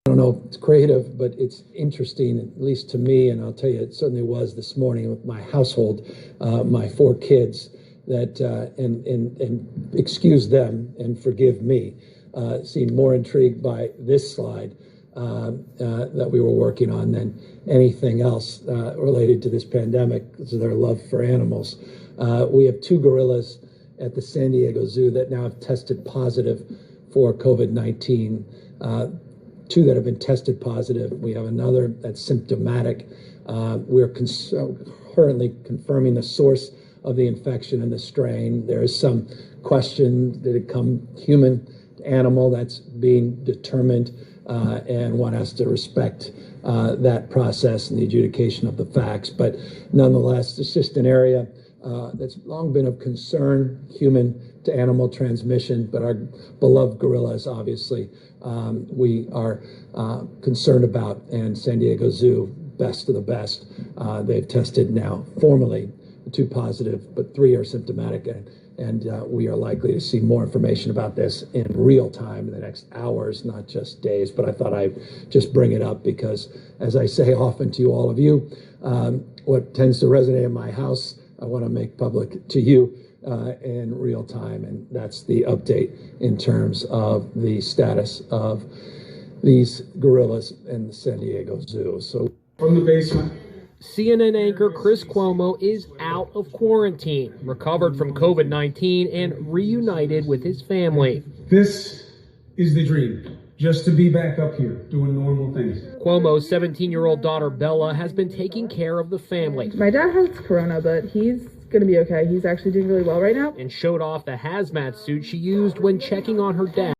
I don't know if it's creative, but it's interesting, at least to me, and I'll tell you, it certainly was this morning with my household, my 4 kids, that, and excuse them and forgive me, seemed more intrigued by this slide that we were working on than anything else related to this pandemic, because of their love for animals. We have 2 gorillas at the San Diego Zoo that now have tested positive for COVID-19. 2 that have been tested positive. We have another that's symptomatic. We're currently confirming the source of the infection and the strain. There is some question, did it come human to animal? That's being determined, and one has to respect that process and the adjudication of the facts. But nonetheless, it's just an area that's long been of concern, human to animal transmission, but our beloved gorillas, obviously, we are concerned about, and San Diego Zoo, best of the best. They've tested now formally 2 positive, but 3 are symptomatic, and we are likely to see more information about this in real time in the next hours, not just days. But I thought I'd just bring it up because, as I say often to all of you, what tends to resonate in my house, I want to make public to you in real time, and that's the update in terms of the status of these gorillas in the San Diego Zoo. So from the basement. CNN anchor Chris Cuomo is out of quarantine, recovered from COVID-19, and reunited with his family. This is the dream, just to be back up here doing normal things. Cuomo's 17-year-old daughter Bella has been taking care of the family. My dad has corona, but he's going to be okay. He's actually doing really well right now. And showed off the hazmat suit she used when checking on her dad.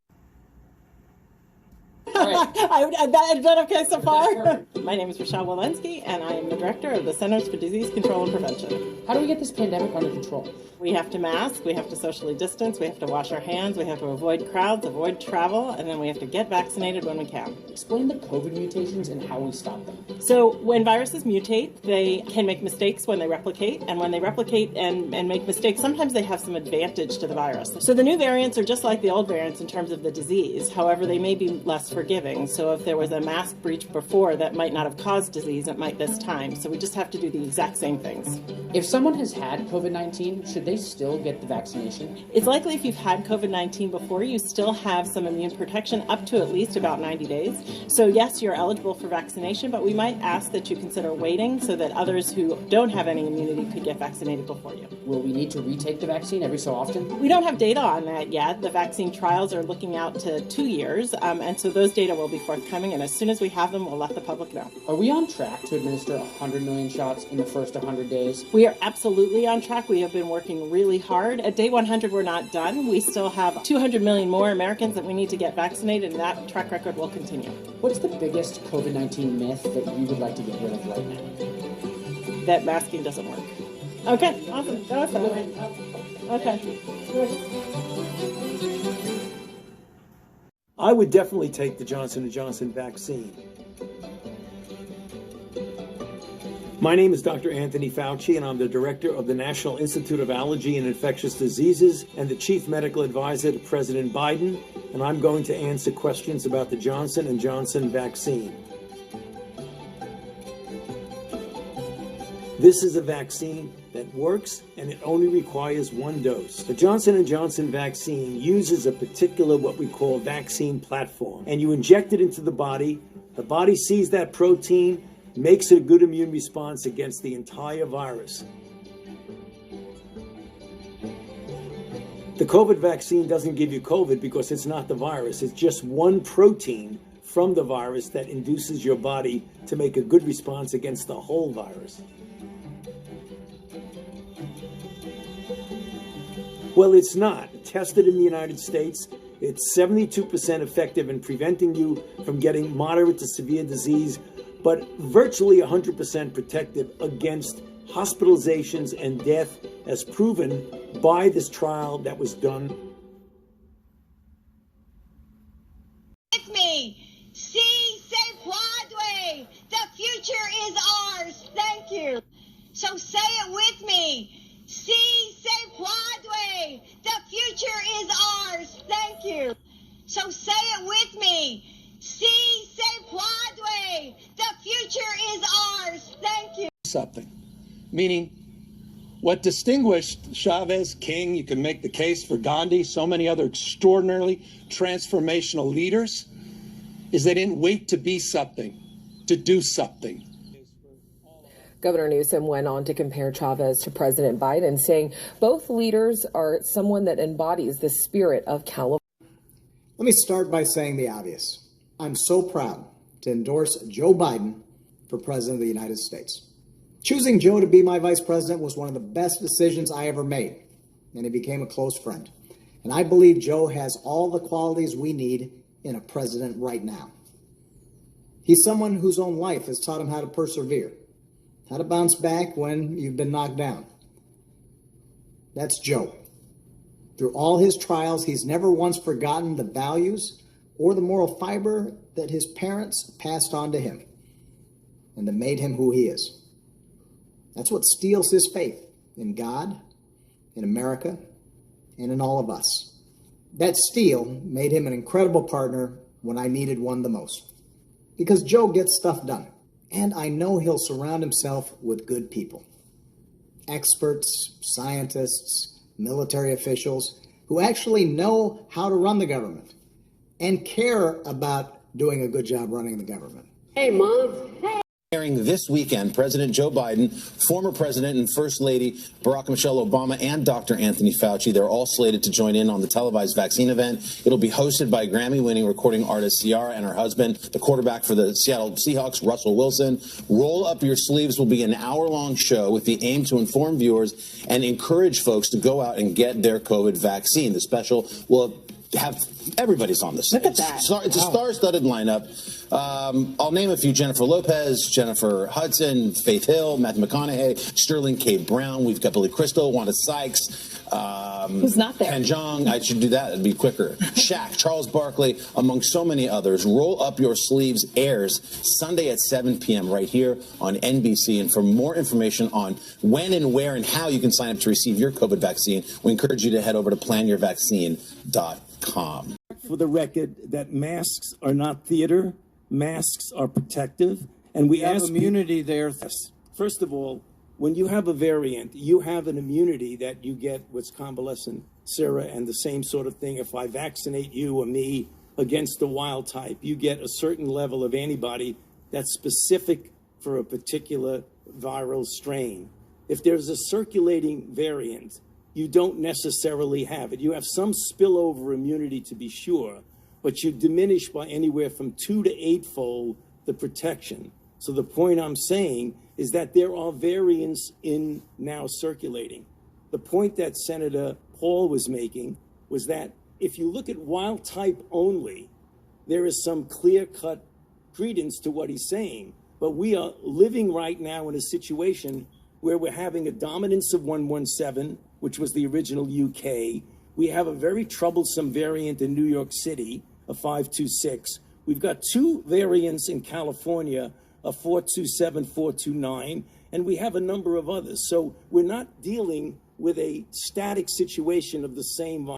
Is that okay so far? My name is Rochelle Walensky, and I am the director of the Centers for Disease Control and Prevention. How do we get this pandemic under control? We have to mask, we have to socially distance, we have to wash our hands, we have to avoid crowds, avoid travel, and then we have to get vaccinated when we can. Explain the COVID mutations and how we stop them. So when viruses mutate, they can make mistakes when they replicate, and when they replicate and make mistakes, sometimes they have some advantage to the virus. So the new variants are just like the old variants in terms of the disease. However, they may be less forgiving. So if there was a mask breach before, that might not have caused disease, it might this time. So we just have to do the exact same things. If someone has had COVID-19, should they still get the vaccination? It's likely if you've had COVID-19 before, you still have some immune protection up to at least about 90 days. So yes, you're eligible for vaccination, but we might ask that you consider waiting so that others who don't have any immunity could get vaccinated before you. Will we need to retake the vaccine every so often? We don't have data on that yet. The vaccine trials are looking out to 2 years, and so those data will be forthcoming, and as soon as we have them, we'll let the public know. Are we on track to administer 100 million shots in the first 100 days? We are absolutely on track. We have been working really hard. At day 100, we're not done. We still have 200 million more Americans that we need to get vaccinated, and that track record will continue. What's the biggest COVID-19 myth that you would like to get rid of right now? That masking doesn't work. Okay, awesome. That was fun. Okay. I would definitely take the Johnson & Johnson vaccine. My name is Dr. Anthony Fauci, and I'm the director of the National Institute of Allergy and Infectious Diseases and the chief medical advisor to President Biden, and I'm going to answer questions about the Johnson & Johnson vaccine. This is a vaccine that works, and it only requires 1 dose. The Johnson & Johnson vaccine uses a particular, what we call, vaccine platform, and you inject it into the body sees that protein, makes it a good immune response against the entire virus. The COVID vaccine doesn't give you COVID because it's not the virus. It's just one protein from the virus that induces your body to make a good response against the whole virus. Well, it's not. Tested in the United States, it's 72% effective in preventing you from getting moderate to severe disease, but virtually 100% protective against hospitalizations and death, as proven by this trial that was done. With me, see, say Broadway, the future is ours. Thank you. So say it with me. See, say Broadway, the future is ours. Thank you. So say it with me. See, say something. Meaning, what distinguished Chavez, King, you can make the case for Gandhi, so many other extraordinarily transformational leaders, is they didn't wait to be something, to do something. Governor Newsom went on to compare Chavez to President Biden, saying both leaders are someone that embodies the spirit of California. Let me start by saying the obvious. I'm so proud to endorse Joe Biden for President of the United States. Choosing Joe to be my vice president was one of the best decisions I ever made, and he became a close friend. And I believe Joe has all the qualities we need in a president right now. He's someone whose own life has taught him how to persevere, how to bounce back when you've been knocked down. That's Joe. Through all his trials, he's never once forgotten the values or the moral fiber that his parents passed on to him and that made him who he is. That's what steels his faith in God, in America, and in all of us. That steel made him an incredible partner when I needed one the most. Because Joe gets stuff done. And I know he'll surround himself with good people. Experts, scientists, military officials who actually know how to run the government and care about doing a good job running the government. Hey, Mom. Hey. This weekend, President Joe Biden, former President and First Lady Barack Michelle Obama, and Dr. Anthony Fauci, they're all slated to join in on the televised vaccine event. It'll be hosted by Grammy-winning recording artist Ciara and her husband, the quarterback for the Seattle Seahawks, Russell Wilson. Roll Up Your Sleeves will be an hour-long show with the aim to inform viewers and encourage folks to go out and get their COVID vaccine. The special will have everybody's on this. Look at that. It's a star-studded lineup. I'll name a few: Jennifer Lopez, Jennifer Hudson, Faith Hill, Matthew McConaughey, Sterling K. Brown. We've got Billy Crystal, Wanda Sykes. Who's not there? Ken Jeong. I should do that. It'd be quicker. Shaq, Charles Barkley, among so many others. Roll Up Your Sleeves airs Sunday at 7 p.m. right here on NBC. And for more information on when and where and how you can sign up to receive your COVID vaccine, we encourage you to head over to planyourvaccine.com. For the record, that masks are not theater. Masks are protective. And we have immunity there. First of all, when you have a variant, you have an immunity that you get what's convalescent sera and the same sort of thing. If I vaccinate you or me against the wild type, you get a certain level of antibody that's specific for a particular viral strain. If there's a circulating variant, you don't necessarily have it. You have some spillover immunity to be sure, but you diminish by anywhere from 2 to 8-fold the protection. So the point I'm saying is that there are variants in now circulating. The point that Senator Paul was making was that if you look at wild type only, there is some clear-cut credence to what he's saying. But we are living right now in a situation where we're having a dominance of 117, which was the original UK. We have a very troublesome variant in New York City, a 526. We've got 2 variants in California, a 427, 429, and we have a number of others. So we're not dealing with a static situation of the same virus.